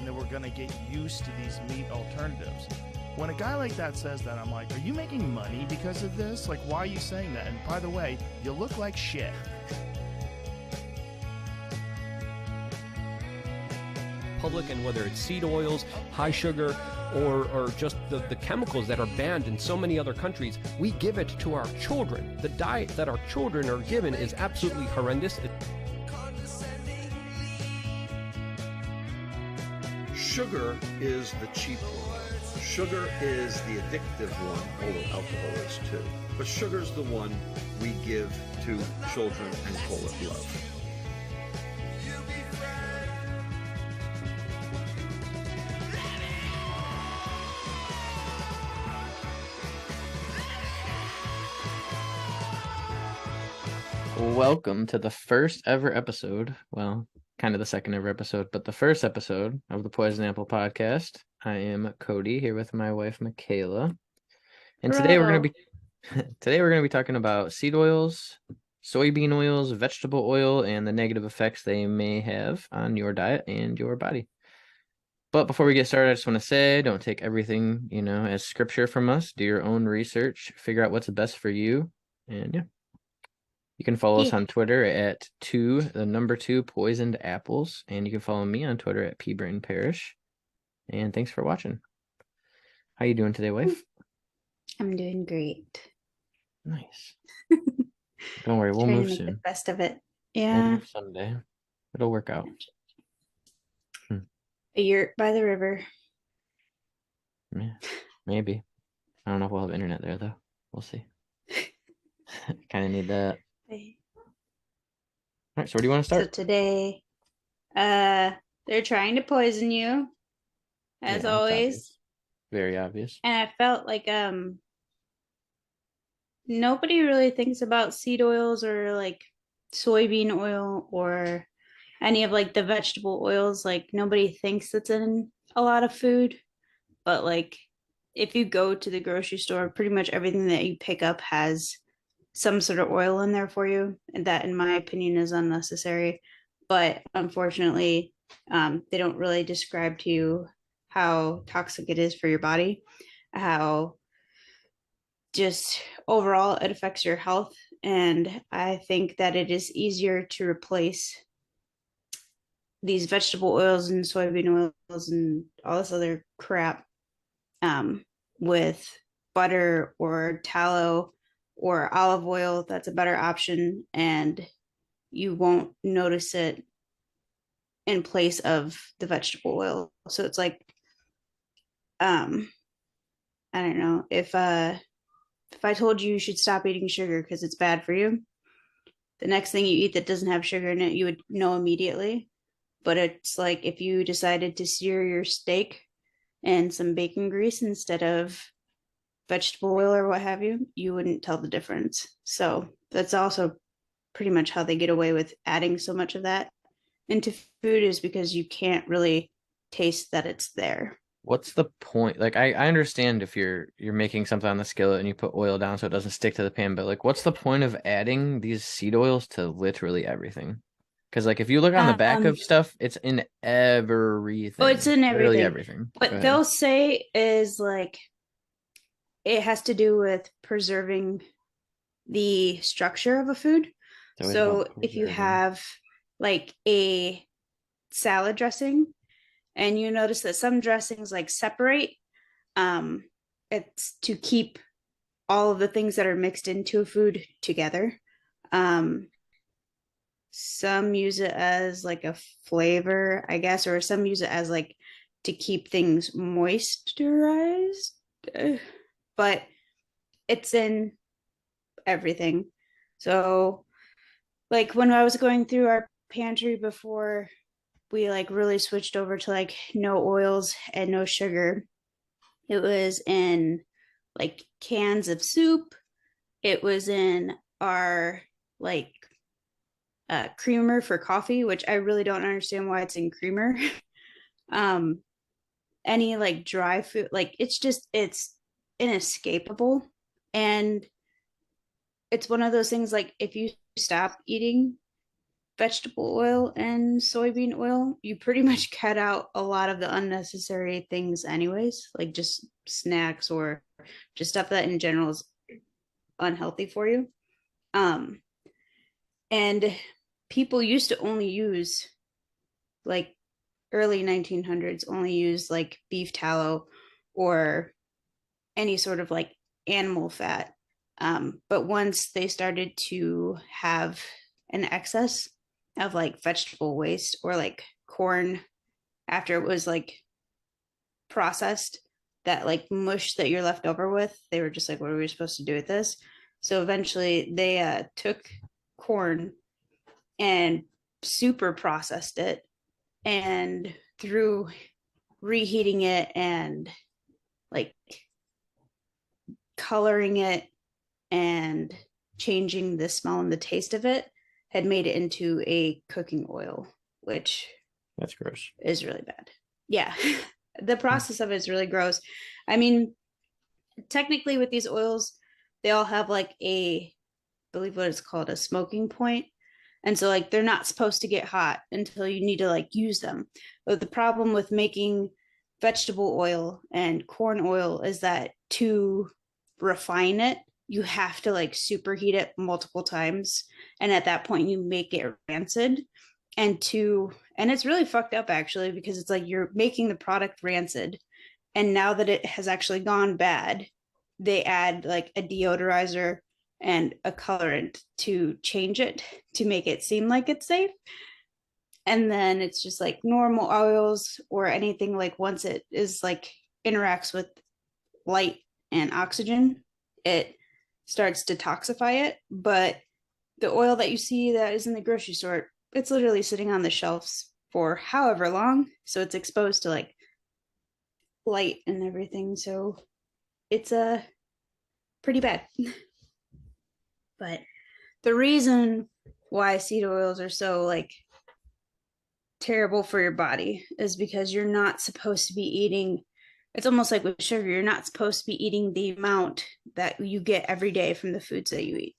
that we're going to get used to these meat alternatives. When a guy like that says that, I'm like, are you making money because of this? Like, why are you saying that? And by the way, you look like shit. Public, and whether it's seed oils, high sugar, or just the chemicals that are banned in so many other countries, we give it to our children. The diet that our children are given is absolutely horrendous. Sugar is the cheap one. Sugar is the addictive one, although alcohol is too. But sugar's the one we give to children and call it love. Welcome to the first ever episode, well, kind of the second ever episode, but the first episode of the Poison Apple Podcast. I am Cody here with my wife Michaela, and today we're going to be talking about seed oils, soybean oils, vegetable oil, and the negative effects they may have on your diet and your body. But before we get started, I just want to say, don't take everything, as scripture from us. Do your own research, figure out what's the best for you, and yeah. You can follow us on Twitter at 2 poisoned apples, and you can follow me on Twitter at pbrainparish. And thanks for watching. How you doing today, wife? I'm doing great. Nice. Don't worry, we'll move soon. The best of it. We'll Yeah. move someday. It'll work out. A yurt by the river. Yeah, maybe. I don't know if we'll have internet there though. We'll see. Kind of need that. All right, so where do you want to start? So today, they're trying to poison you, as always. Obvious. Very obvious. And I felt like nobody really thinks about seed oils or like soybean oil or any of like the vegetable oils. Like nobody thinks it's in a lot of food, but like if you go to the grocery store, pretty much everything that you pick up has some sort of oil in there for you, and that in my opinion is unnecessary. But unfortunately, they don't really describe to you how toxic it is for your body, how just overall it affects your health. And I think that it is easier to replace these vegetable oils and soybean oils and all this other crap with butter or tallow or olive oil. That's a better option, and you won't notice it in place of the vegetable oil. So it's like, I don't know, if I told you should stop eating sugar because it's bad for you, the next thing you eat that doesn't have sugar in it, you would know immediately. But it's like if you decided to sear your steak in some bacon grease instead of vegetable oil or what have you, you wouldn't tell the difference. So that's also pretty much how they get away with adding so much of that into food, is because you can't really taste that it's there. What's the point? Like I understand if you're making something on the skillet and you put oil down so it doesn't stick to the pan, but like what's the point of adding these seed oils to literally everything? Because like if you look on the back of stuff, it's in everything. Oh, it's in everything. Literally everything. What they'll say is like it has to do with preserving the structure of a food. So if you have like a salad dressing and you notice that some dressings like separate, it's to keep all of the things that are mixed into a food together. Some use it as like a flavor, I guess, or some use it as like to keep things moisturized. But it's in everything. So like when I was going through our pantry before we like really switched over to like no oils and no sugar, it was in like cans of soup. It was in our like creamer for coffee, which I really don't understand why it's in creamer. Any like dry food, like it's inescapable. And it's one of those things like if you stop eating vegetable oil and soybean oil, you pretty much cut out a lot of the unnecessary things anyways, like just snacks or just stuff that in general is unhealthy for you. And people used to only use, like, early 1900s only use like beef tallow or any sort of like animal fat. But once they started to have an excess of like vegetable waste or like corn after it was like processed, that like mush that you're left over with, they were just like, what are we supposed to do with this? So eventually they took corn and super processed it, and through reheating it and like coloring it and changing the smell and the taste of it, had made it into a cooking oil, which That's gross. is really bad. Yeah. The process of it is really gross. I mean, technically with these oils, they all have like I believe what it's called, a smoking point. And so like they're not supposed to get hot until you need to like use them. But the problem with making vegetable oil and corn oil is that to refine it, you have to like superheat it multiple times. And at that point you make it rancid. And it's really fucked up actually, because it's like you're making the product rancid. And now that it has actually gone bad, they add like a deodorizer and a colorant to change it to make it seem like it's safe. And then it's just like normal oils or anything, like once it is like interacts with light and oxygen, it starts to toxify it. But the oil that you see that is in the grocery store, it's literally sitting on the shelves for however long, so it's exposed to like light and everything, so it's pretty bad. But the reason why seed oils are so like terrible for your body is because you're not supposed to be eating, it's almost like with sugar, you're not supposed to be eating the amount that you get every day from the foods that you eat.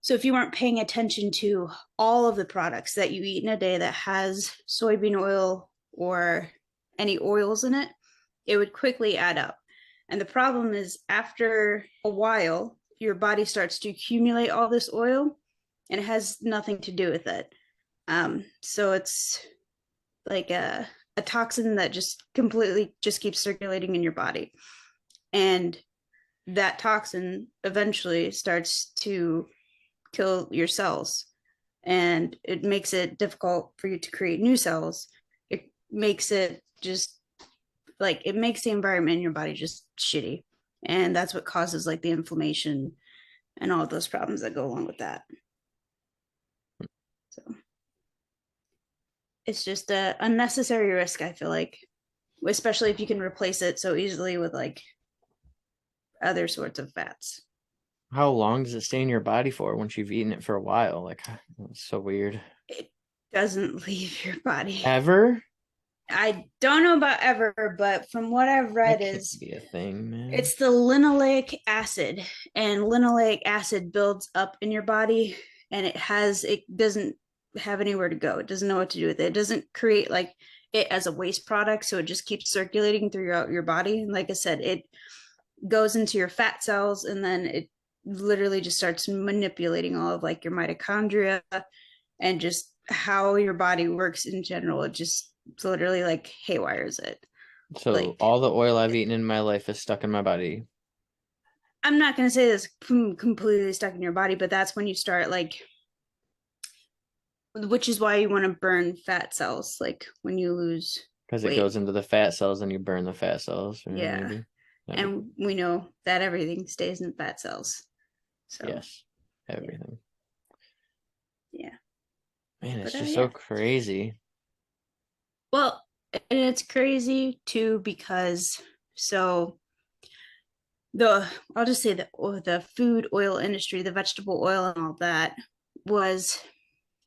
So if you weren't paying attention to all of the products that you eat in a day that has soybean oil or any oils in it, it would quickly add up. And the problem is, after a while, your body starts to accumulate all this oil and it has nothing to do with it. So it's like a toxin that just completely just keeps circulating in your body. And that toxin eventually starts to kill your cells, and it makes it difficult for you to create new cells. It makes it just like, it makes the environment in your body just shitty, and that's what causes like the inflammation and all of those problems that go along with that. So it's just a unnecessary risk, I feel like, especially if you can replace it so easily with like other sorts of fats. How long does it stay in your body for once you've eaten it for a while? Like, it's so weird. It doesn't leave your body Ever? I don't know about ever, but from what I've read, That can't is be a thing, man. it's the linoleic acid, and linoleic acid builds up in your body, and it doesn't have anywhere to go. It doesn't know what to do with it. It doesn't create like it as a waste product, so it just keeps circulating throughout your body. And like I said, it goes into your fat cells, and then it literally just starts manipulating all of like your mitochondria and just how your body works in general. It just literally like haywires it. So like, all the oil I've eaten in my life is stuck in my body. I'm not going to say this completely stuck in your body, but that's when you start like, which is why you want to burn fat cells, like when you lose Because it goes into the fat cells and you burn the fat cells. Yeah. Maybe. And we know that everything stays in fat cells. So Yes, everything. Yeah. Man, it's But, just yeah. so crazy. Well, and it's crazy too, because I'll just say the food oil industry, the vegetable oil and all that, was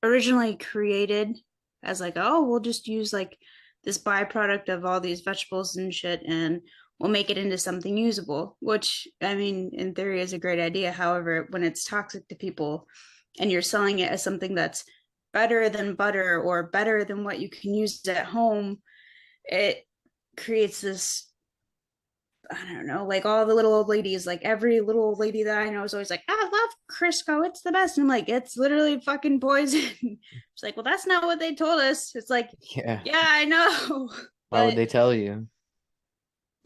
originally created as like, oh, we'll just use like this byproduct of all these vegetables and shit, and we'll make it into something usable, which, I mean, in theory is a great idea. However, when it's toxic to people and you're selling it as something that's better than butter or better than what you can use at home, it creates this, I don't know, like all the little old ladies, like every little old lady that I know is always like, I love Crisco, it's the best. And I'm like, it's literally fucking poison. It's like, well, that's not what they told us. It's like, Yeah. yeah, I know. Why would But they tell you?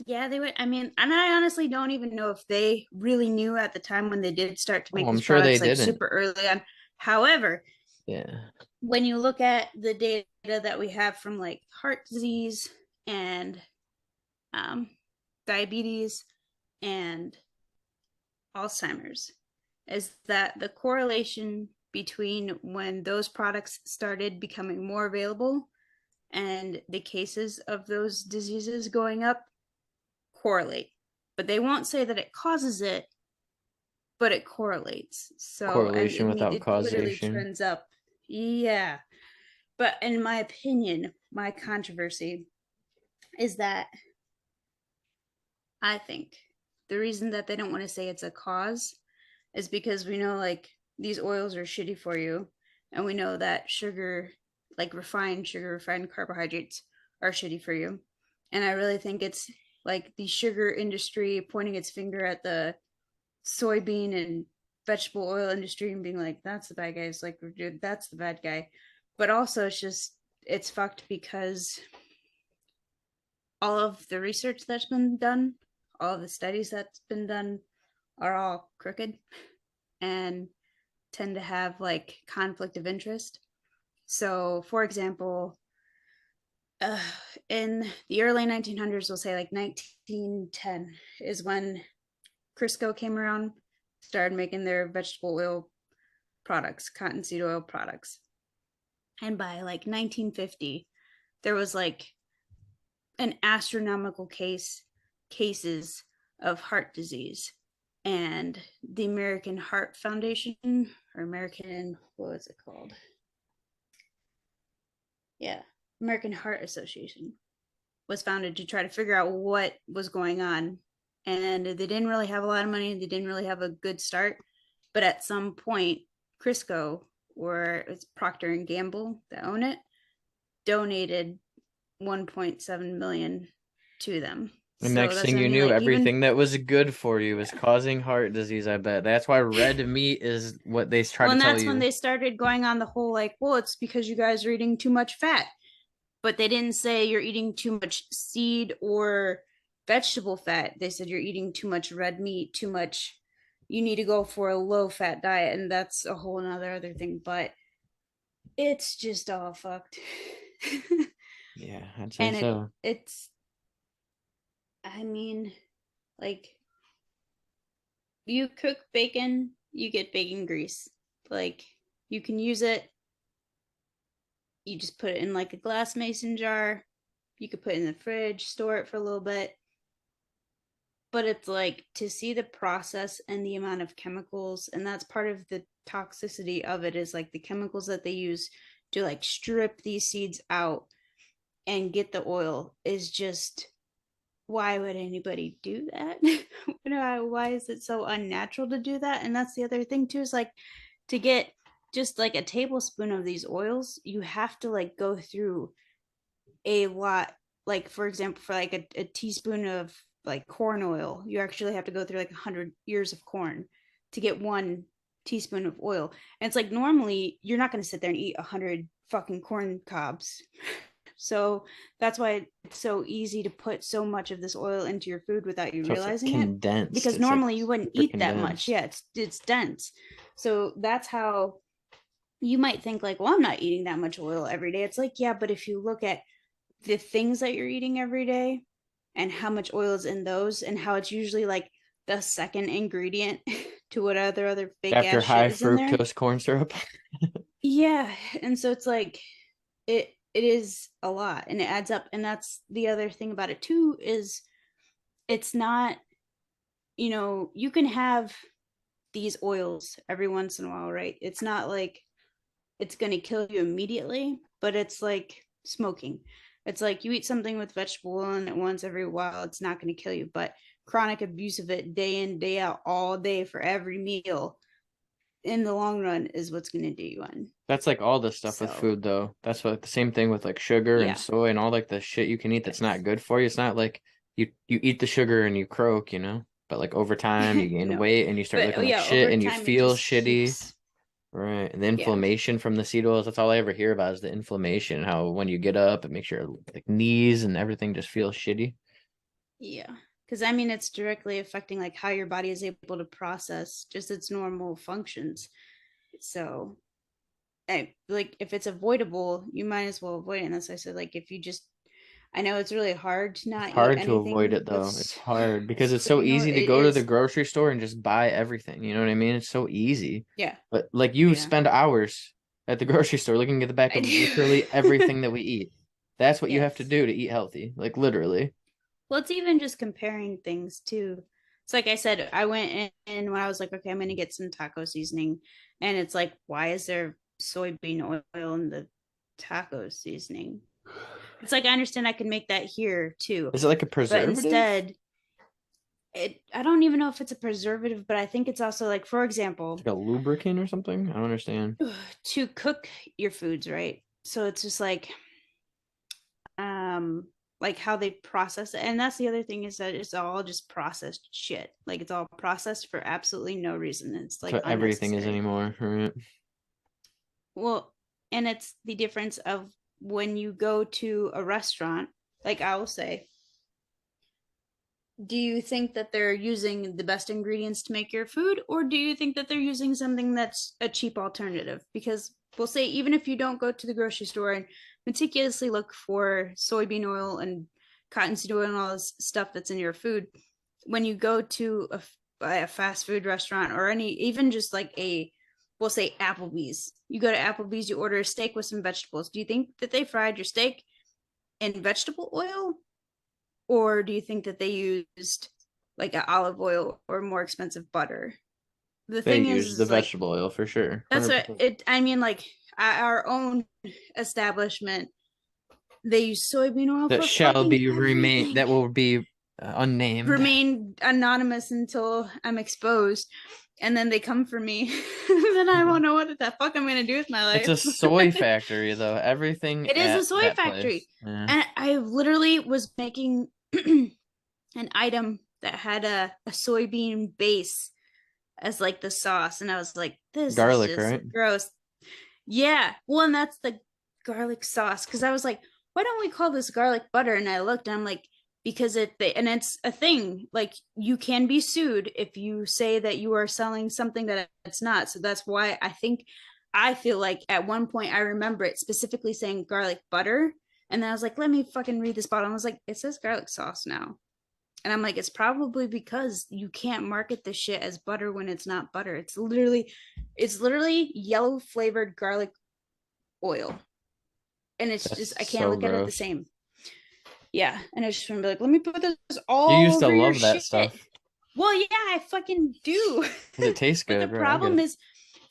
yeah, they would. I mean, and I honestly don't even know if they really knew at the time when they did start to Oh, make I'm these sure they products like didn't. super early on. However, Yeah. when you look at the data that we have from like heart disease and um, diabetes and Alzheimer's, is that the correlation between when those products started becoming more available and the cases of those diseases going up correlate. But they won't say that it causes it, but it correlates. So, and Correlation without it literally causation. trends up. Yeah. But in my opinion, my controversy is that I think the reason that they don't want to say it's a cause is because we know like these oils are shitty for you. And we know that sugar, like refined sugar, refined carbohydrates are shitty for you. And I really think it's like the sugar industry pointing its finger at the soybean and vegetable oil industry and being like, that's the bad guy. It's like, dude, that's the bad guy. But also, it's just, it's fucked because all of the research that's been done, all of the studies that's been done are all crooked and tend to have like conflict of interest. So, for example, uh, in the early 1900s, we'll say like 1910 is when Crisco came around, started making their vegetable oil products, cottonseed oil products. And by like 1950, there was like an astronomical cases of heart disease. And the American Heart Foundation, or American, what was it called? Yeah, American Heart Association was founded to try to figure out what was going on. And they didn't really have a lot of money. They didn't really have a good start. But at some point, Crisco, or it's Procter and Gamble that own it, donated 1.7 million to them. The So next that's thing what I you mean. knew, Like even everything that was good for you was causing heart disease, I bet. That's why red meat is what they try well, to and tell that's when you. they started going on the whole like, well, it's because you guys are eating too much fat. But they didn't say you're eating too much seed or vegetable fat. They said you're eating too much red meat, too much. You need to go for a low fat diet, and that's a whole other thing. But it's just all fucked. Yeah, I'd say And so. it's I mean, like you cook bacon, you get bacon grease. Like you can use it. You just put it in like a glass mason jar. You could put it in the fridge, store it for a little bit. But it's like to see the process and the amount of chemicals, and that's part of the toxicity of it is like the chemicals that they use to like strip these seeds out and get the oil is just, why would anybody do that? Why is it so unnatural to do that? And that's the other thing too, is like to get just like a tablespoon of these oils, you have to like go through a lot. Like for example, for like a teaspoon of like corn oil, you actually have to go through like 100 ears of corn to get 1 teaspoon of oil. And it's like normally you're not going to sit there and eat 100 fucking corn cobs. So that's why it's so easy to put so much of this oil into your food without you So it's like realizing it, condensed. because It's like normally you wouldn't super eat that much. condensed. Yeah, it's dense. So that's how you might think like, well, I'm not eating that much oil every day. It's like, yeah, but if you look at the things that you're eating every day and how much oil is in those and how it's usually like the second ingredient to what other fake After ass shit high is in there. fructose corn syrup. Yeah, and so it's like it is a lot and it adds up. And that's the other thing about it too, is it's not, you can have these oils every once in a while, right? It's not like it's going to kill you immediately, but it's like smoking. It's like you eat something with vegetable oil in it once every while, it's not going to kill you. But chronic abuse of it day in, day out, all day for every meal, in the long run is what's going to do you in. That's like all the stuff with food, though. That's what the same thing with like sugar and soy and all like the shit you can eat that's not good for you. It's not like you eat the sugar and you croak, but like over time you gain weight and you start looking like shit and you feel shitty. Right. And the inflammation from the seed oils, that's all I ever hear about is the inflammation. How when you get up, it makes your like knees and everything just feel shitty. Yeah. Because I mean, it's directly affecting like how your body is able to process just its normal functions. So, like, if it's avoidable, you might as well avoid it. And that's why I said, like, if you just, I know it's really hard to not It's hard eat to anything avoid it though. It's hard because it's so easy to go to the grocery store and just buy everything. You know what I mean? It's so easy. Yeah. But like you spend hours at the grocery store looking at the back of literally everything that we eat. That's what you have to do to eat healthy. Like literally. Well, it's even just comparing things too. It's like I said, I went in when I was like, okay, I'm going to get some taco seasoning. And it's like, why is there soybean oil in the taco seasoning? It's like, I understand I can make that here too. Is it like a preservative? But instead, I don't even know if it's a preservative, but I think it's also like, for example, like a lubricant or something. I don't understand. To cook your foods, right? So it's just like how they process it. And that's the other thing is that it's all just processed shit. Like it's all processed for absolutely no reason. It's like everything is anymore, right? Well, and it's the difference of when you go to a restaurant, like I will say, do you think that they're using the best ingredients to make your food, or do you think that they're using something that's a cheap alternative? Because we'll say, even if you don't go to the grocery store and meticulously look for soybean oil and cottonseed oil and all this stuff that's in your food, when you go to a fast food restaurant or even just like we'll say Applebee's, you go to Applebee's, you order a steak with some vegetables. Do you think that they fried your steak in vegetable oil? Or do you think that they used like an olive oil or more expensive butter? The thing is the vegetable oil for sure. 100%. That's what it. I mean, like our own establishment, they use soybean oil that shall be remain. That will be unnamed. Remain anonymous until I'm exposed, and then they come for me. Then I won't know what the fuck I'm gonna do with my life. It's a soy factory, though. Everything. It is a soy factory, and I literally was making an item that had a soybean base as like the sauce, and I was like, this garlic, is just right? Gross. Yeah, well, and that's the garlic sauce, because I was like, why don't we call this garlic butter? And I looked and I'm like, because it's a thing, like you can be sued if you say that you are selling something that it's not. So that's why I feel like at one point I remember it specifically saying garlic butter, and then I was like, let me fucking read this bottle. I was like, it says garlic sauce now. And I'm like, it's probably because you can't market this shit as butter when it's not butter. It's literally yellow flavored garlic oil. And it's just, I can't look at it the same. Yeah. And I just want to be like, let me put this all You used to love that stuff. Well, yeah, I fucking do. It tastes good. But the problem is,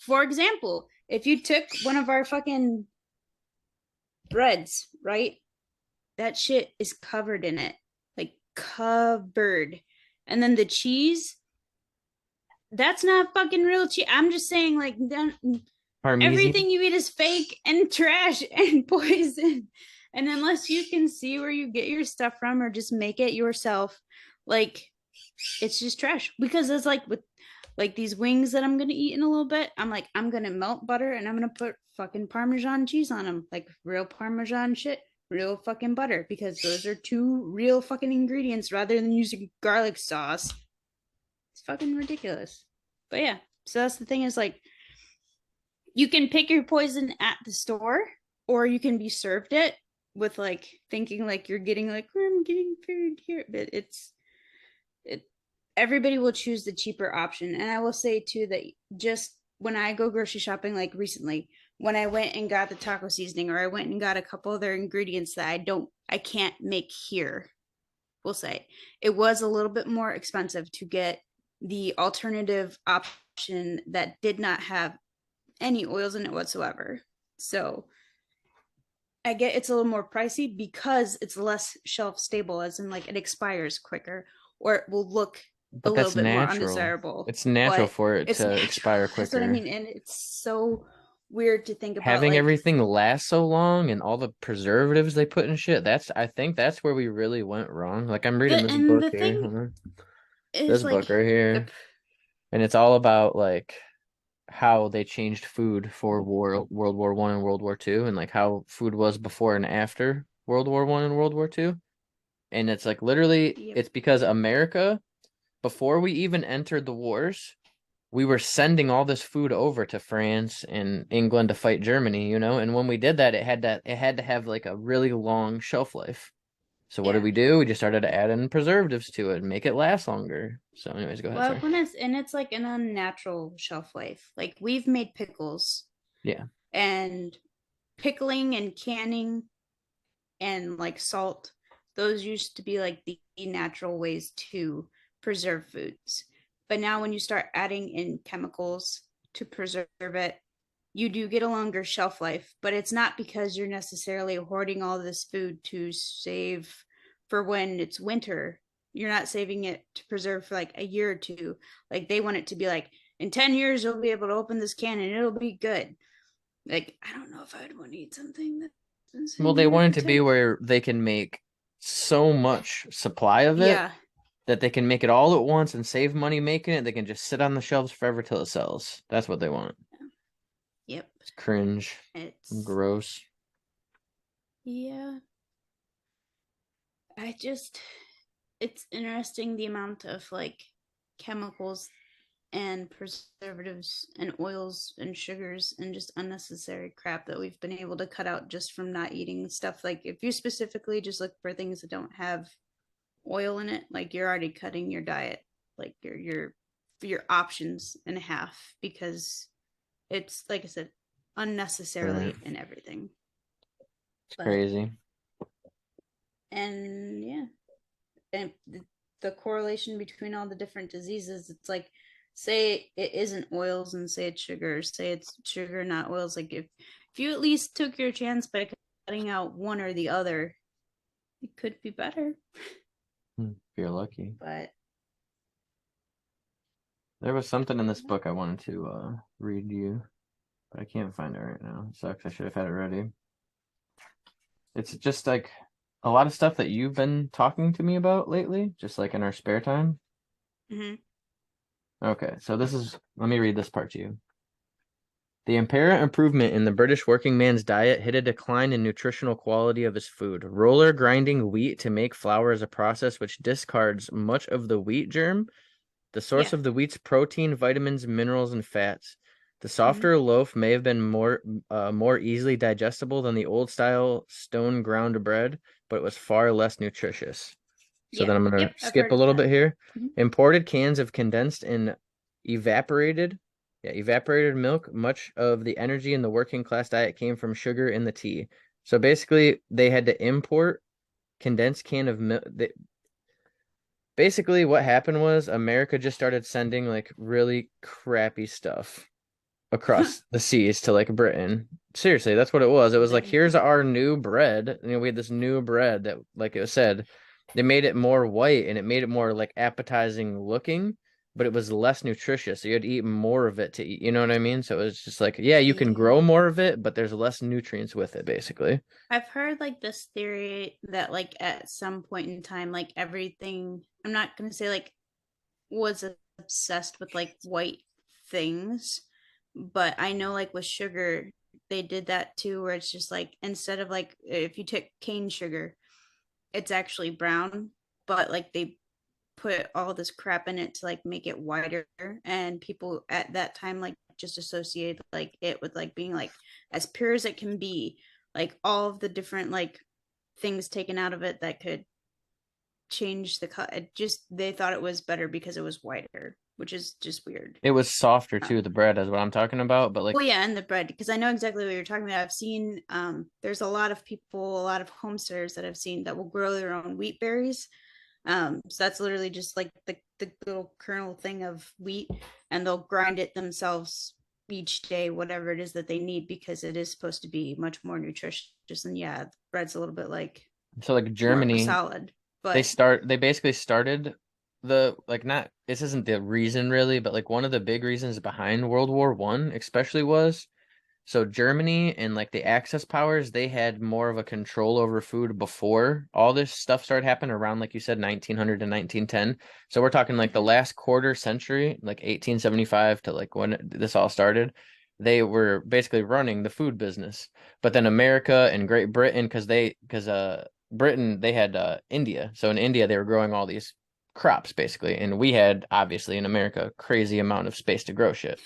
for example, if you took one of our fucking breads, right? That shit is covered in it. Covered, and then the cheese, that's not fucking real cheese. I'm just saying, like, everything you eat is fake and trash and poison, and unless you can see where you get your stuff from or just make it yourself, like, it's just trash. Because it's like with like these wings that I'm gonna eat in a little bit, I'm like, I'm gonna melt butter and I'm gonna put fucking Parmesan cheese on them, like real Parmesan shit, real fucking butter, because those are two real fucking ingredients rather than using garlic sauce. It's fucking ridiculous. But yeah, so that's the thing, is like, you can pick your poison at the store, or you can be served it with like thinking like you're getting like, I'm getting food here, but everybody will choose the cheaper option. And I will say too that just when I go grocery shopping, like recently, when I went and got the taco seasoning, or I went and got a couple other ingredients that I can't make here, we'll say, it was a little bit more expensive to get the alternative option that did not have any oils in it whatsoever. So I get it's a little more pricey because it's less shelf stable, as in like it expires quicker, or it will look a But little that's bit more natural. undesirable. It's natural But for it it's to natural. expire That's what I quicker. mean. And it's so weird to think about, Having like, everything last so long and all the preservatives they put in shit, I think that's where we really went wrong. Like I'm reading this and book the here. thing Hold on. This is, book like, right the here. And it's all about like how they changed food for World War One and World War Two, and like how food was before and after World War One and World War Two. And it's like literally yep, it's because America, before we even entered the wars, we were sending all this food over to France and England to fight Germany, you know? And when we did that, it had to have like a really long shelf life. So what did yeah. we do? We just started to add in preservatives to it and make it last longer. So anyways, go ahead, Well, sorry. it's like an unnatural shelf life. Like, we've made pickles, Yeah. and pickling and canning and like salt, those used to be like the natural ways to preserve foods. But now when you start adding in chemicals to preserve it, you do get a longer shelf life, but it's not because you're necessarily hoarding all this food to save for when it's winter. You're not saving it to preserve for like a year or two. Like, they want it to be like, in 10 years you'll be able to open this can and it'll be good. Like, I don't know if I would want to eat something that's been Well, sitting they in there want for it to be 10. where they can make so much supply of it Yeah. that they can make it all at once and save money making it. They can just sit on the shelves forever till it sells. That's what they want. Yep. It's cringe. It's, Gross. yeah. I just, it's interesting the amount of like chemicals and preservatives and oils and sugars and just unnecessary crap that we've been able to cut out just from not eating stuff. Like, if you specifically just look for things that don't have oil in it, like, you're already cutting your diet, like your options in half, because it's, like I said, Right. unnecessarily in everything. It's But, crazy. and yeah, and the correlation between all the different diseases, it's like, say it isn't oils and say it's sugar, say it's sugar not oils, like, if you at least took your chance by cutting out one or the other, it could be better. If you're lucky. But There was something in this book I wanted to read to you, but I can't find it right now. It sucks. I should have had it ready. It's just like a lot of stuff that you've been talking to me about lately, just like in our spare time. mhm. Okay, so let me read this part to you. The apparent improvement in the British working man's diet hid a decline in nutritional quality of his food. Roller grinding wheat to make flour is a process which discards much of the wheat germ, the source Yeah. of the wheat's protein, vitamins, minerals, and fats. The Mhm. softer loaf may have been more easily digestible than the old style stone ground bread, but it was far less nutritious. So Yeah. then I'm gonna Yep, I've skip heard a of little that. bit here. Mhm. Imported cans of condensed and evaporated, evaporated milk. Much of the energy in the working class diet came from sugar in the tea. So basically, they had to import condensed can of milk. Basically, what happened was America just started sending like really crappy stuff across the seas to like Britain. Seriously, that's what it was. It was like, Then, here's our new bread. We had this new bread that, like it said, they made it more white and it made it more like appetizing looking, but it was less nutritious. So you had to eat more of it to eat. You know what I mean? So it was just like, yeah, you can grow yeah. more of it, but there's less nutrients with it, basically. I've heard like this theory that, like, at some point in time, like, everything, I'm not gonna say like was obsessed with like white things, but I know like with sugar, they did that too, where it's just like, instead of like, if you took cane sugar, it's actually brown, but like they put all this crap in it to like make it whiter, and people at that time like just associate like it with like being like as pure as it can be, like all of the different like things taken out of it that could change the cut. It just, they thought it was better because it was whiter, which is just weird. It was softer uh, too, the bread is what I'm talking about, but like, well, yeah, and the bread, because I know exactly what you're talking about. I've seen, there's a lot of people, a lot of homesteaders that I've seen that will grow their own wheat berries. So that's literally just like the little kernel thing of wheat, and they'll grind it themselves each day, whatever it is that they need, because it is supposed to be much more nutritious. And yeah, bread's a little bit like so like more of a Germany, solid, but they basically started the like not this isn't the reason really, but like one of the big reasons behind World War One especially was so Germany and like the Axis powers, they had more of a control over food before all this stuff started happening around, like you said, 1900 to 1910. So we're talking like the last quarter century, like 1875 to like when this all started. They were basically running the food business. But then America and Great Britain, because Britain, they had India. So in India, they were growing all these crops basically. And we had obviously in America crazy amount of space to grow shit.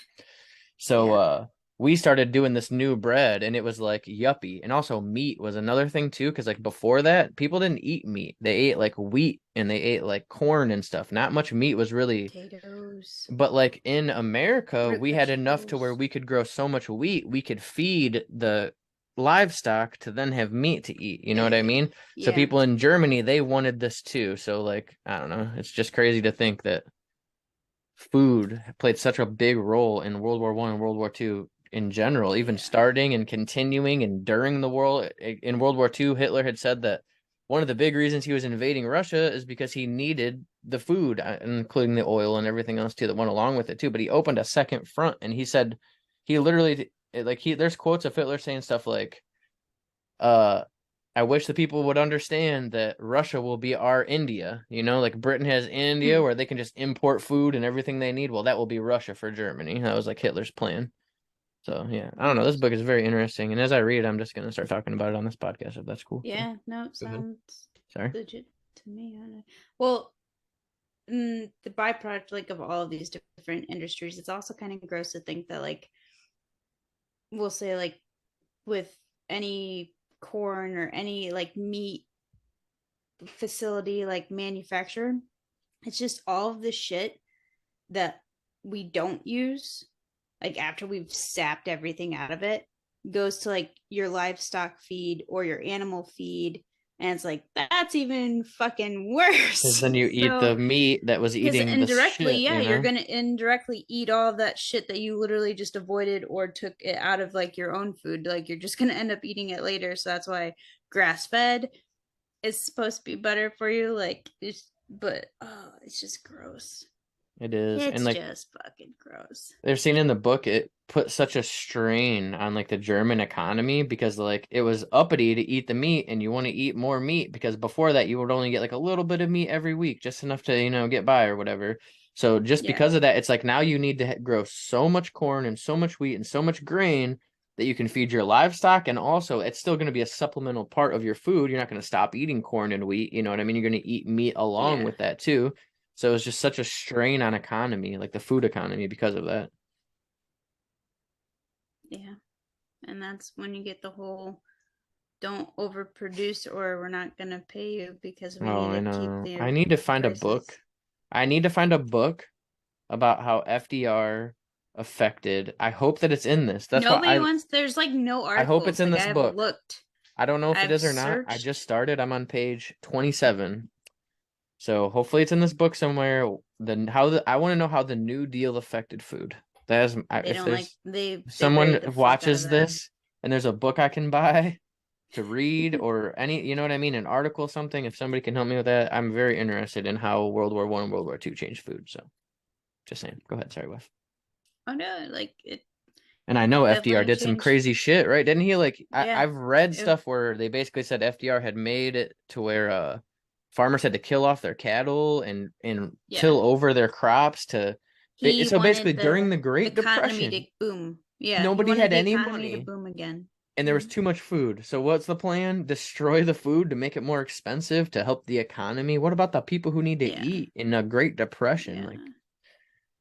So Yeah. we started doing this new bread and it was like yuppie. And also meat was another thing too, because like before that, people didn't eat meat. They ate like wheat and they ate like corn and stuff. Not much meat was really, Potatoes, but like in America, root we had enough to where vegetables. we could grow so much wheat, we could feed the livestock to then have meat to eat. You know what I mean? So Yeah. people in Germany, they wanted this too. So like, I don't know. It's just crazy to think that food played such a big role in World War One and World War Two in general, even Yeah. starting and continuing and during the war. In World War Two, Hitler had said that one of the big reasons he was invading Russia is because he needed the food, including the oil and everything else too that went along with it too. But he opened a second front, and he said he literally like he there's quotes of Hitler saying stuff like, uh I wish the people would understand that Russia will be our India. You know, like Britain has India Hmm. where they can just import food and everything they need. Well, that will be Russia for Germany. That was like Hitler's plan. So yeah, I don't know. This book is very interesting, and as I read, I'm just gonna start talking about it on this podcast if that's cool. So, Yeah. No, it go ahead. sounds Sorry. legit to me. I don't know. Well, the byproduct like of all of these different industries, it's also kind of gross to think that like we'll say like with any corn or any like meat facility like manufacturer, it's just all of the shit that we don't use, like after we've sapped everything out of it, goes to like your livestock feed or your animal feed. And it's like, that's even fucking Because worse. then you eat So, the meat that was because eating the indirectly, shit, yeah, you you're know? going to indirectly eat all of that shit that you literally just avoided or took it out of like your own food. Like, you're just going to end up eating it later. So, that's why grass fed is supposed to be better for you. Like, but oh, it's just gross. It is. And It's like just fucking gross. they're saying in the book it put such a strain on like the German economy because like it was uppity to eat the meat and you want to eat more meat because before that you would only get like a little bit of meat every week, just enough to, get by or whatever. So just Yeah. because of that, it's like now you need to grow so much corn and so much wheat and so much grain that you can feed your livestock, and also it's still going to be a supplemental part of your food. You're not going to stop eating corn and wheat, you know what I mean? You're going to eat meat along Yeah. with that too. So it's just such a strain on economy, like the food economy because of that. Yeah. And that's when you get the whole don't overproduce or we're not going to pay you because we Oh, need I to keep know. I the need to find a book. prices. I need to find a book about how FDR affected. I hope that it's in this. That's why Nobody wants, there's like no I hope it's articles. in Like I this have book. looked, I don't know if it I've is or not. I searched. just started. I'm on page 27. So hopefully it's in this book somewhere. I want to know how the New Deal affected food. That is, They if don't like, there's they someone buried the fuck out of watches that. this and there's a book I can buy to read or any, you know what I mean, an article, something, if somebody can help me with that, I'm very interested in how World War One and World War Two changed food. So just saying. Go ahead. Sorry, Wes. Oh no, like it And I know FDR definitely did some changed. crazy shit, right? Didn't he like Yeah. I've read It, stuff where they basically said FDR had made it to where farmers had to kill off their cattle and yeah. till over their crops to He so basically wanted during the the Great economy to Depression, boom. Yeah. He nobody wanted had the any economy to money boom again. and there was Mhm. too much food. So what's the plan? Destroy the food to make it more expensive to help the economy? What about the people who need to Yeah. eat in a Great Depression? Yeah. Like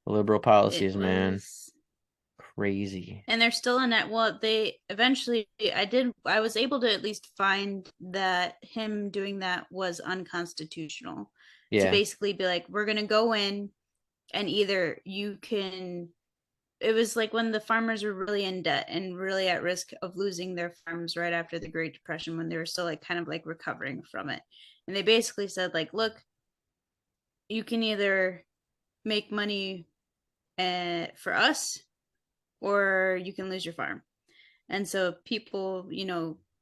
liberal It policies, man. was, Crazy. and they're still in that. Well, they eventually, I was able to at least find that him doing that was unconstitutional, to Yeah. basically be like, we're going to go in and either you can, it was like when the farmers were really in debt and really at risk of losing their farms right after the Great Depression, when they were still like kind of like recovering from it. And they basically said, like, look, you can either make money for us or you can lose your farm. And so people,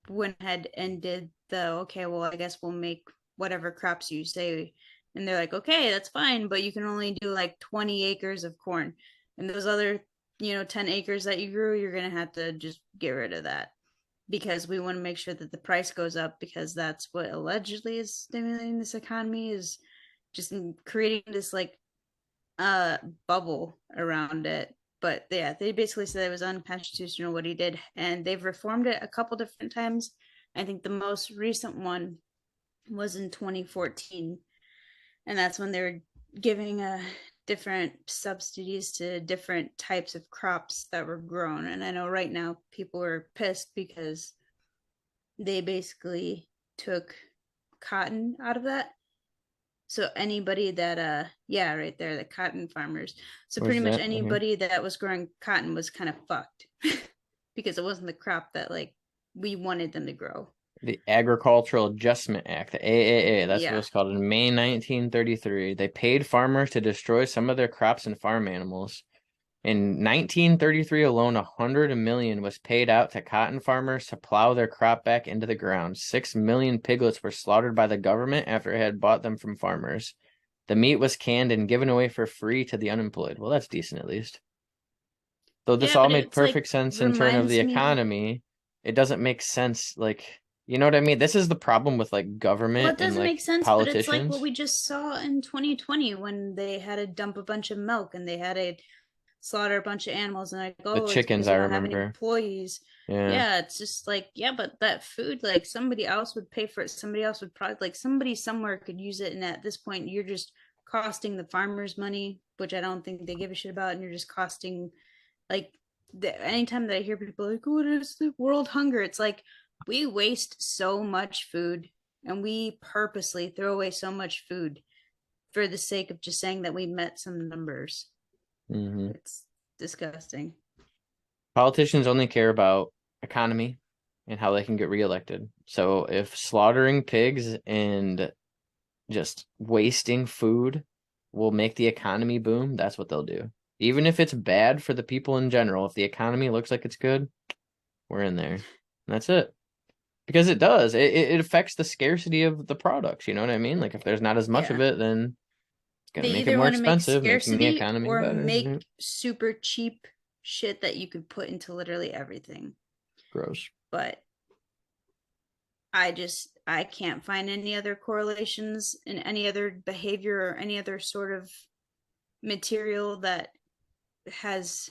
went ahead and did the, okay, well, I guess we'll make whatever crops you say And they're like, okay, that's fine, but you can only do like 20 acres of corn. And those other, 10 acres that you grew, you're going to have to just get rid of that because we want to make sure that the price goes up because that's what allegedly is stimulating this economy is just creating this like bubble around it. But yeah, they basically said it was unconstitutional what he did, and they've reformed it a couple different times. I think the most recent one was in 2014, and that's when they were giving different subsidies to different types of crops that were grown. And I know right now people are pissed because they basically took cotton out of that. So anybody that yeah, right there, the cotton farmers. So Where's pretty much that? Right here? anybody that was growing cotton was kind of fucked because it wasn't the crop that like we wanted them to grow. The Agricultural Adjustment Act, the AAA, that's what Yeah. it's called. In May 1933, they paid farmers to destroy some of their crops and farm animals. In 1933 alone, 100 million was paid out to cotton farmers to plow their crop back into the ground. 6 million piglets were slaughtered by the government after it had bought them from farmers. The meat was canned and given away for free to the unemployed. Well, that's decent at least. Though this Yeah, all but made it's like perfect sense in terms of the reminds me economy, it doesn't make sense. Like, you know what I mean? This is the problem with like well, government it and doesn't like make sense, but it's like what politicians. we just saw in 2020 when they had to dump a bunch of milk and they had to slaughter a bunch of animals and like, The oh, it's chickens, because I we don't have any remember. employees. Yeah. Yeah, it's just like, yeah, but that food, like somebody else would pay for it. Somebody else would probably like somebody somewhere could use it. And at this point, you're just costing the farmers money, which I don't think they give a shit about, and you're just costing like anytime that I hear people like, what is the world hunger? It's like we waste so much food and we purposely throw away so much food for the sake of just saying that we met some numbers. Hmm. It's disgusting. Politicians only care about economy and how they can get reelected. So if slaughtering pigs and just wasting food will make the economy boom, that's what they'll do. Even if it's bad for the people in general, if the economy looks like it's good, we're in there. And that's it. Because it does. It affects the scarcity of the products. You know what I mean? Like if there's not as much of Yeah. it, then it's gonna They make it either more want to make expensive, making the scarcity economy or better. make super cheap shit that you could put into literally everything. Gross. But I can't find any other correlations in any other behavior or any other sort of material that has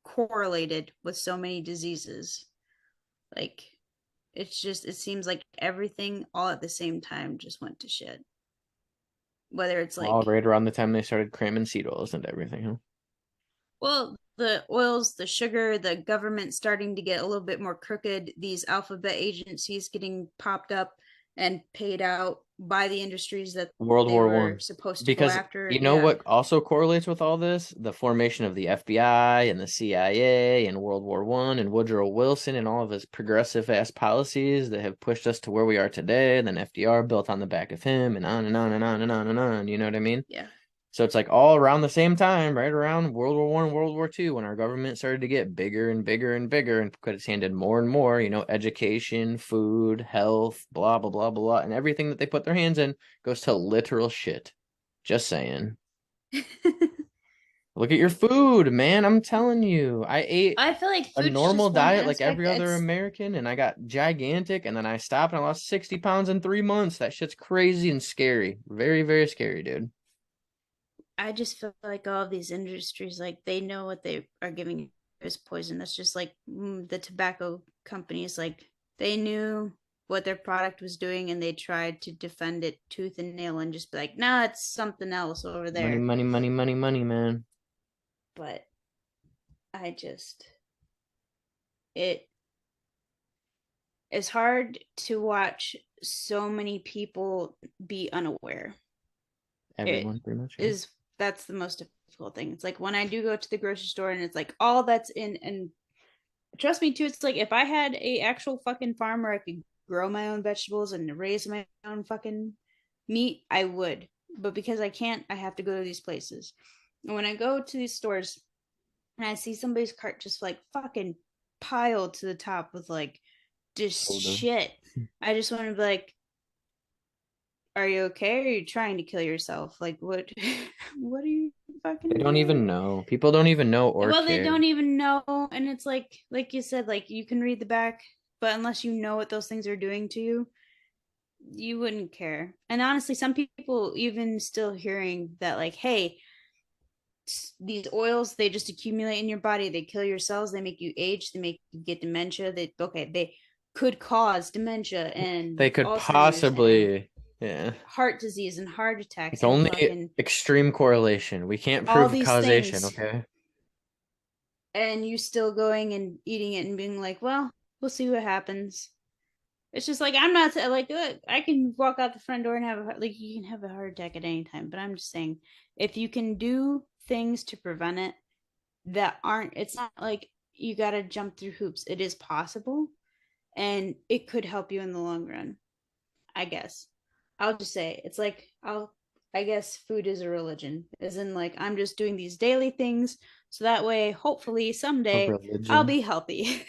correlated with so many diseases. Like it's just it seems like everything all at the same time just went to shit. Whether it's All like right around the time they started cramming seed oils and everything, huh? well, the oils, the sugar, the government starting to get a little bit more crooked, these alphabet agencies getting popped up and paid out by the industries that World they War were One. supposed to go Because after. you know Yeah. what also correlates with all this? The formation of the FBI and the CIA and World War One and Woodrow Wilson and all of his progressive ass policies that have pushed us to where we are today. And then FDR built on the back of him and on and on and on and on and on. You know what I mean? Yeah. So it's like all around the same time, right around World War One, World War Two, when our government started to get bigger and bigger and bigger and put its hand in more and more, education, food, health, blah, blah, blah, blah, and everything that they put their hands in goes to literal shit. Just saying. Look at your food, man. I'm telling you. I ate I feel like a food's normal just one diet like aspect. every other It's American, and I got gigantic, and then I stopped and I lost 60 pounds in 3 months. That shit's crazy and scary. Very, very scary, dude. I just feel like all of these industries, like they know what they are giving as poison. That's just like the tobacco companies, like they knew what their product was doing and they tried to defend it tooth and nail and just be like, nah, it's something else over Money, there. money, money, money, money, man. But I just, it is hard to watch so many people be unaware. It Everyone, pretty much. Yeah. is that's the most difficult thing. It's like when I do go to the grocery store and it's like all that's in, and trust me too, it's like if I had a actual fucking farm where I could grow my own vegetables and raise my own fucking meat, I would. But because I can't, I have to go to these places. And when I go to these stores and I see somebody's cart just like fucking piled to the top with like just Hold on. shit, I just want to be like, are you okay? Or are you trying to kill yourself? Like, what? What are you They fucking don't even doing? know. People don't even know or Well, they care. don't even know, and it's like you said, like you can read the back, but unless you know what those things are doing to you, you wouldn't care. And honestly, some people even still hearing that, like, hey, these oils they just accumulate in your body, they kill your cells, they make you age, they make you get dementia. They could cause dementia They and could Alzheimer's and possibly, yeah. heart disease and heart It's attacks and only fucking extreme correlation. We can't all prove these causation, things, okay? and you still going and eating it and being like, well, we'll see what happens. It's just like, I'm not like, look, I can walk out the front door and have like, you can have a heart attack at any time, but I'm just saying, if you can do things to prevent it that aren't, it's not like you got to jump through hoops. It is possible, and it could help you in the long run, I guess. I'll just say it's like, I guess food is a religion, as in like I'm just doing these daily things so that way hopefully A someday I'll religion. be healthy.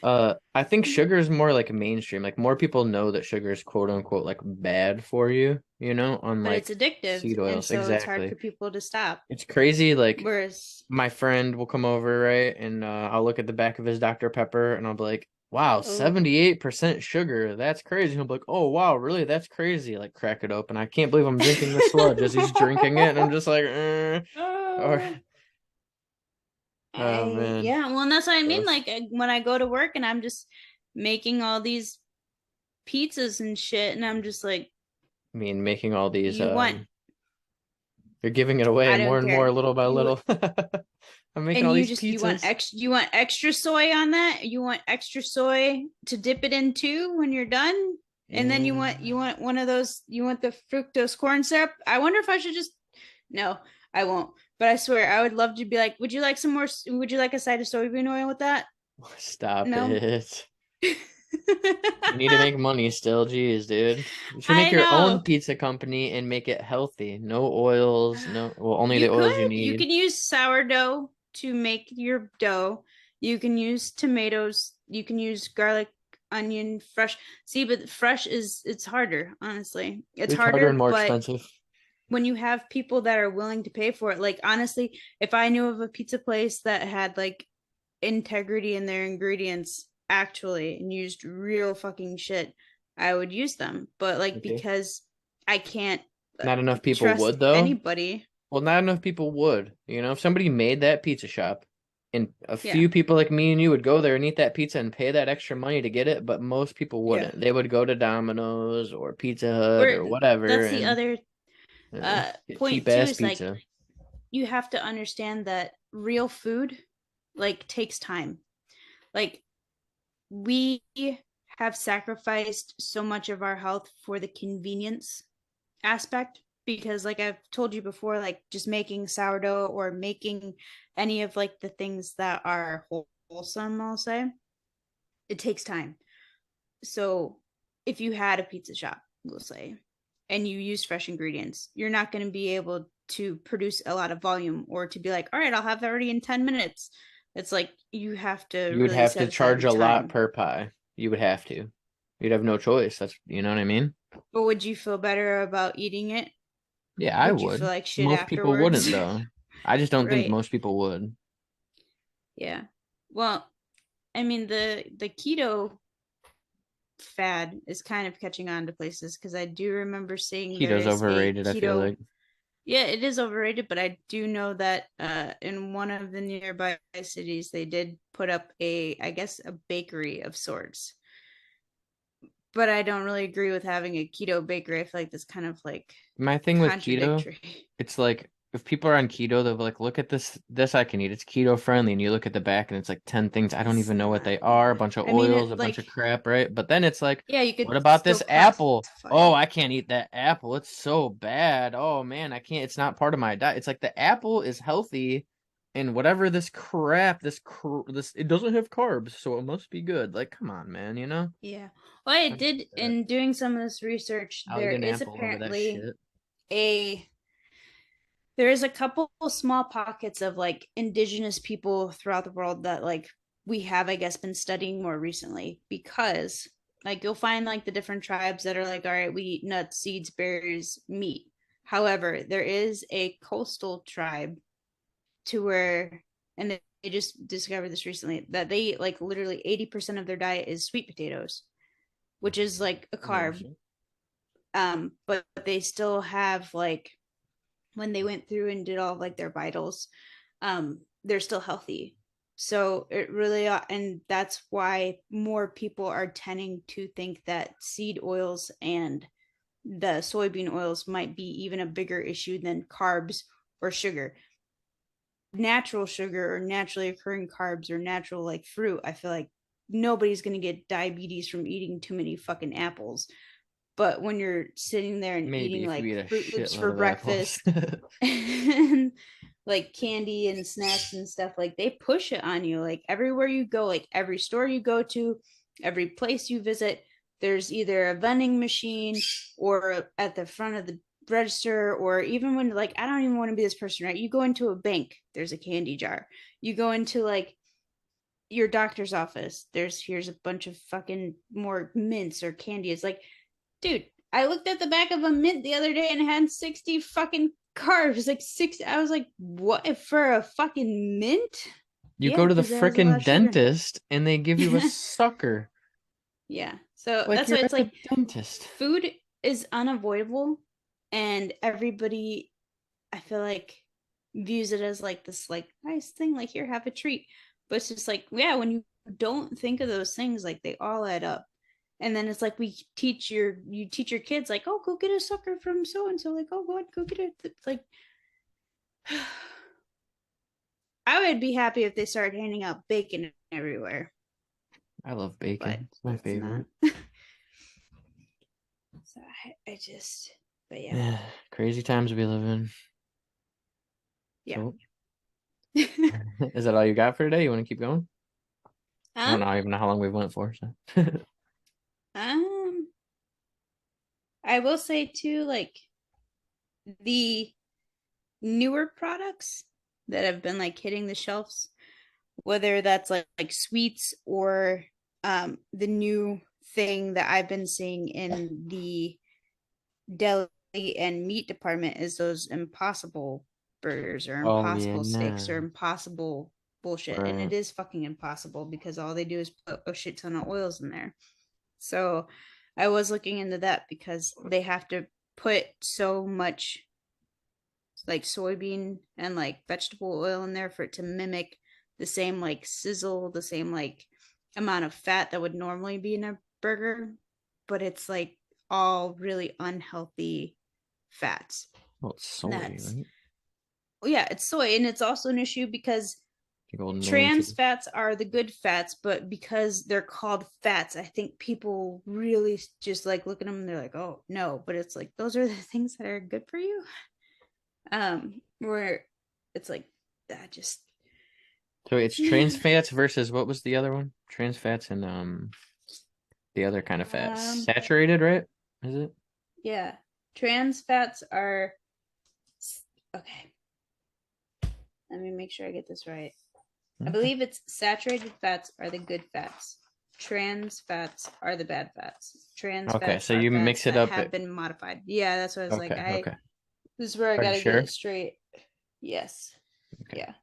I think sugar is more like mainstream. Like more people know that sugar is quote unquote like bad for you, you know, But it's unlike addictive, seed and oils. so it's hard for Exactly. people to stop. It's crazy. Like Whereas, my friend will come over, right? And I'll look at the back of his Dr. Pepper and I'll be like, wow, oh, 78% sugar. That's crazy. He'll be like, oh, wow, really? That's crazy. Like, crack it open. I can't believe I'm drinking the sludge as he's drinking it. And I'm just like, or, oh, man. yeah, well, and that's what I mean. Gross. Like when I go to work and I'm just making all these pizzas and shit, and I'm just like, I mean, making all these, you want, you're giving it away I more don't and more, care. little by You little. I'm making and all you these just pizzas. you want extra soy on that. You want extra soy to dip it in too when you're done. And then Yeah. you want one of those, you want the fructose corn syrup. I wonder if I should just, no, I won't. But I swear I would love to be like, would you like some more, would you like a side of soybean oil with that? Stop No. it. You need to make money still. Jeez, dude. You should make I your own know. pizza company and make it healthy. No oils, no, well, only the You oils you could. You need. can use sourdough to make your dough. You can use tomatoes. You can use garlic, onion, fresh. See, but fresh is, it's harder, honestly. It's It's harder and harder, more but expensive. when you have people that are willing to pay for it, like honestly, if I knew of a pizza place that had like integrity in their ingredients actually and used real fucking shit, I would use them. But like Okay. because I can't Not enough people trust would though. anybody. Well, not enough people would. You know, if somebody made that pizza shop and a Yeah. few people like me and you would go there and eat that pizza and pay that extra money to get it, but most people Yeah. wouldn't. They would go to Domino's or Pizza Hut Or or whatever that's the and other get cheap point too, ass is like pizza. you have to understand that real food like takes time. Like we have sacrificed so much of our health for the convenience aspect, because like I've told you before, like just making sourdough or making any of like the things that are wholesome, I'll say, it takes time. So if you had a pizza shop, we'll say, and you use fresh ingredients, you're not going to be able to produce a lot of volume or to be like, all right, I'll have that ready in 10 minutes. It's like you have to You would really have to set aside charge the a lot time. per pie. You would have to. You'd have no choice. That's, you know what I mean? But would you feel better about eating it? Yeah, I Would you feel would. like shit Most people afterwards? wouldn't though. I just don't think Right. most people would. Yeah. Well, I mean the keto fad is kind of catching on to places, because I do remember seeing there Keto's is a overrated, I feel keto. like. Yeah, it is overrated, but I do know that in one of the nearby cities they did put up a, I guess, a bakery of sorts. But I don't really agree with having a keto bakery. I feel like that's kind of like My thing with keto, contradictory. it's like if people are on keto, they'll be like, look at this I can eat. It's keto friendly. And you look at the back and it's like 10 things. I don't It's even know what not. they are. A bunch of I mean, oils, a it bunch of like, crap, right? But then it's like, yeah, you could what about still this apple? classify Oh, it. I can't eat that apple. It's so bad. Oh man, I can't. It's not part of my diet. It's like the apple is healthy and whatever this crap, this it doesn't have carbs, so it must be good. Like, come on, man, you know? Yeah. Well, I I don't did get that. in doing some of this research, I'll eat there an is apple over that apparently shit. a there is a couple small pockets of like indigenous people throughout the world that like we have, I guess, been studying more recently, because Like you'll find like the different tribes that are like, all right, we eat nuts, seeds, berries, meat. However, there is a coastal tribe to where, and they just discovered this recently, that they eat like literally 80% of their diet is sweet potatoes, which is like a carb. But they still have like, when they went through and did all of like their vitals, they're still healthy. So it really, and that's why more people are tending to think that seed oils and the soybean oils might be even a bigger issue than carbs or sugar. Natural sugar or naturally occurring carbs or natural like fruit, I feel like nobody's going to get diabetes from eating too many fucking apples. But when you're sitting there and Maybe eating if you like eat a Fruit Loops shitload for of apples. breakfast and like candy and snacks and stuff, like they push it on you. Like everywhere you go, like every store you go to, every place you visit, there's either a vending machine or at the front of the register, or even when like I don't even want to be this person, right? You go into a bank, there's a candy jar. You go into like your doctor's office, here's a bunch of fucking more mints or candy. It's like, dude, I looked at the back of a mint the other day and it had 60 fucking carbs, like six. I was like, what for a fucking mint? You Yeah, go to the because it has a lot frickin' of sugar. dentist and they give you a sucker. Yeah. So Like that's you're why it's at the like dentist. food is unavoidable, and everybody, I feel like, views it as like this like nice thing, like here, have a treat. But it's just like, yeah, when you don't think of those things, like they all add up. And then it's like you teach your kids like, oh, go get a sucker from so and so, like, oh, go get it. It's like I would be happy if they started handing out bacon everywhere, I love but bacon. It's my it's favorite. not. So I just, but yeah. Yeah, crazy times we live in. Yeah. So, is that all you got for today? You want to keep going? I don't even know how long we've went for. So. um I will say too, like the newer products that have been like hitting the shelves, whether that's like sweets or the new thing that I've been seeing in the deli and meat department is those impossible burgers or Oh yeah, impossible steaks or impossible bullshit. And right. it is fucking impossible because all they do is put a shit ton of oils in there. So I was looking into that because they have to put so much like soybean and like vegetable oil in there for it to mimic the same like sizzle, the same like amount of fat that would normally be in a burger, but it's like all really unhealthy fats. Well, it's soy, right? Well, yeah, it's soy, and it's also an issue because Man trans fats are the good fats, but because they're called fats, I think people really just like look at them and they're like, oh no, but it's like those are the things that are good for you. Where it's like that just. So it's trans fats versus what was the other one? Trans fats and the other kind of fats. Saturated, right? Is it? Yeah. Trans fats are okay. Let me make sure I get this right. I believe it's saturated fats are the good fats. Trans fats are the bad fats. Trans fats so you mix it up. Have been modified. Yeah, that's what I was like. This is where I gotta get it straight. Yes. Okay. Yeah.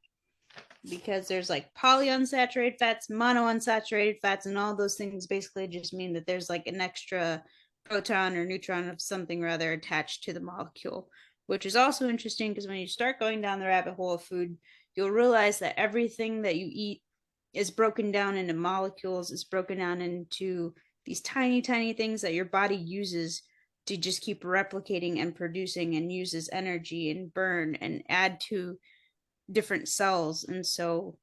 Because there's like polyunsaturated fats, monounsaturated fats, and all those things basically just mean that there's like an extra proton or neutron of something rather attached to the molecule, which is also interesting because when you start going down the rabbit hole of food, you'll realize that everything that you eat is broken down into molecules, is broken down into these tiny, tiny things that your body uses to just keep replicating and producing and uses energy and burn and add to different cells. And so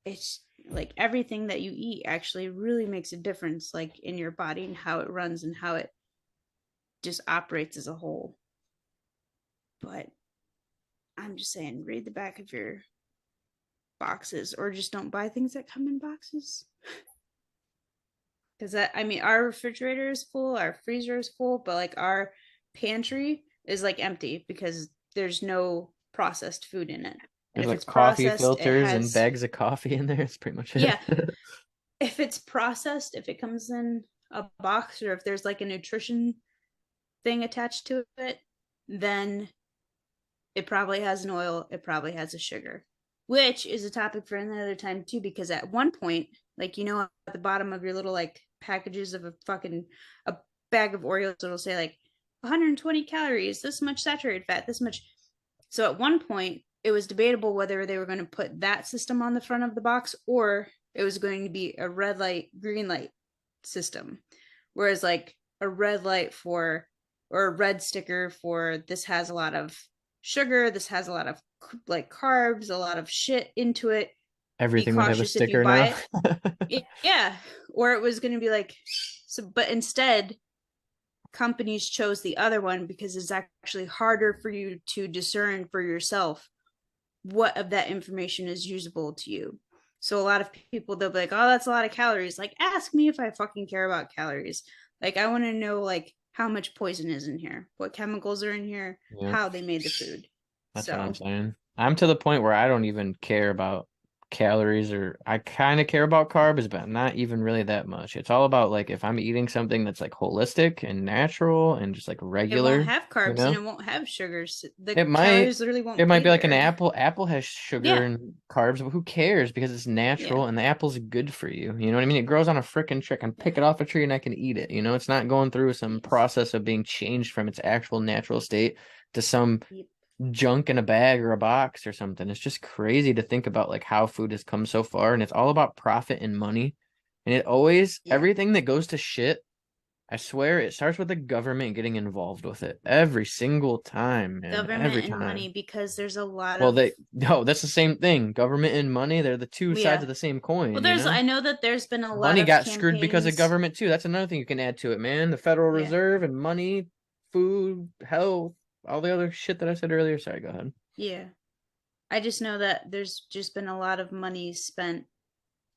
it's like everything that you eat actually really makes a difference, like in your body and how it runs and how it just operates as a whole. But I'm just saying, read the back of your boxes or just don't buy things that come in boxes. Because I mean, our refrigerator is full, our freezer is full, but like our pantry is like empty because there's no processed food in it. There's like coffee filters and bags of coffee in there. It's pretty much it. Yeah. If it's processed, if it comes in a box or if there's like a nutrition thing attached to it, then it probably has an oil, it probably has a sugar, which is a topic for another time too, because at one point, like, you know, at the bottom of your little like packages of a bag of Oreos, it'll say like 120 calories, this much saturated fat, this much. So at one point, it was debatable whether they were going to put that system on the front of the box or it was going to be a red light, green light system. Whereas like a red light for, or a red sticker for, this has a lot of sugar, this has a lot of like carbs, a lot of shit into it. Everything would have a sticker buy now. it. Yeah. Or it was going to be like, so, but instead, companies chose the other one because it's actually harder for you to discern for yourself what of that information is usable to you. So a lot of people, they'll be like, oh, that's a lot of calories. Like, ask me if I fucking care about calories. Like, I want to know like how much poison is in here, what chemicals are in here, Yeah. how they made the food. That's so what I'm saying. I'm to the point where I don't even care about calories, or I kind of care about carbs, but not even really that much. It's all about like if I'm eating something that's like holistic and natural and just like it regular, won't have you carbs and know? it won't have sugars. The It might calories literally won't it might be like an there. apple. Apple has sugar Yeah. and carbs, but who cares because it's natural Yeah. and the apple's good for you. You know what I mean? It grows on a freaking tree. I can pick it off a tree and I can eat it. You know, it's not going through some process of being changed from its actual natural state to some Yep. junk in a bag or a box or something. It's just crazy to think about like how food has come so far, and it's all about profit and money. And it always, Yeah. everything that goes to shit, I swear it starts with the government getting involved with it every single time, man. Government Every and time. money, because there's a lot Well, of that's the same thing. Government and money, they're the two sides yeah. of the same coin, Well, you there's know? I know that there's been a lot Money of got screwed because of campaigns. government too. That's another thing you can add to it, man. The Federal Yeah. Reserve and money, food, health, all the other shit that I said earlier. Sorry, go ahead. Yeah. I just know that there's just been a lot of money spent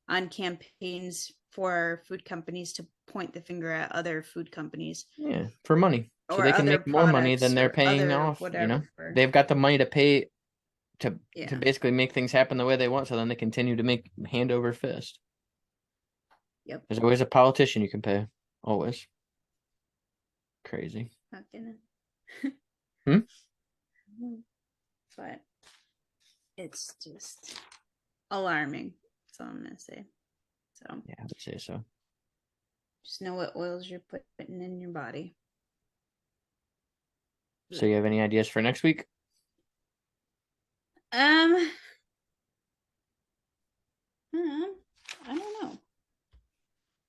on campaigns for food companies to point the finger at other food companies. Yeah, for money. So Or they can other make more money than products they're or paying other off, you know? whatever. They've got the money to pay to Yeah. basically make things happen the way they want, so then they continue to make hand over fist. Yep. There's always a politician you can pay. Always. Crazy. Not gonna. Hmm? But it's just alarming. That's all I'm gonna say. So Yeah, I would say so. just know what oils you're putting in your body. So you have any ideas for next week? I don't know.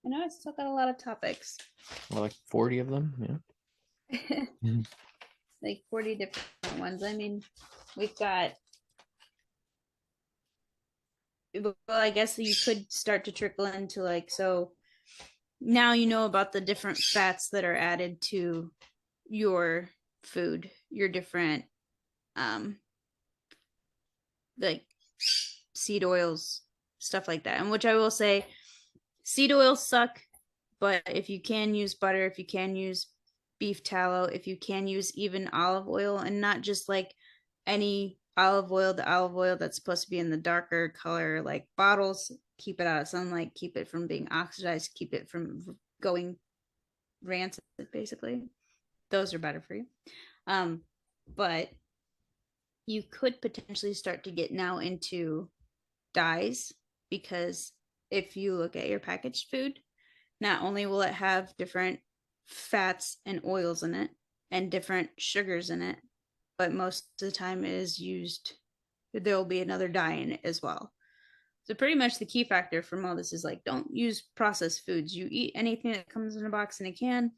I know I still got a lot of topics. Well, like 40 of them, yeah. Like 40 different ones. I mean, we've got. Well, I guess you could start to trickle into like, so now you know about the different fats that are added to your food, your different like seed oils, stuff like that. And which I will say, seed oils suck, but if you can use butter, if you can use beef tallow, if you can use even olive oil, and not just like any olive oil, the olive oil that's supposed to be in the darker color like bottles, keep it out of sunlight, keep it from being oxidized, keep it from going rancid, basically. Those are better for you. But you could potentially start to get now into dyes, because if you look at your packaged food, not only will it have different fats and oils in it and different sugars in it, but most of the time it is used, there will be another dye in it as well. So pretty much the key factor from all this is like, don't use processed foods. You eat anything that comes in a box and a can,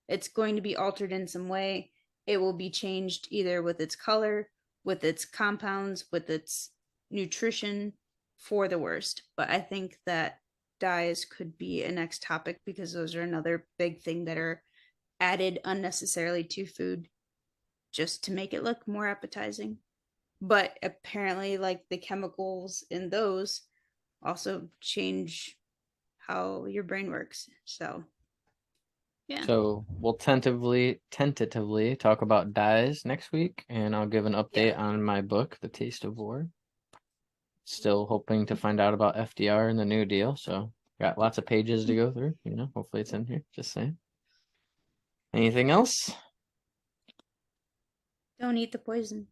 it's going to be altered in some way. It will be changed either with its color, with its compounds, with its nutrition, for the worst. But I think that dyes could be a next topic, because those are another big thing that are added unnecessarily to food just to make it look more appetizing. But apparently, like, the chemicals in those also change how your brain works. So yeah. So we'll tentatively talk about dyes next week, and I'll give an update on my book, The Taste of War. Still hoping to find out about FDR and the New Deal, so Got lots of pages to go through. Hopefully it's in here. Just saying. Anything else? Don't eat the poison.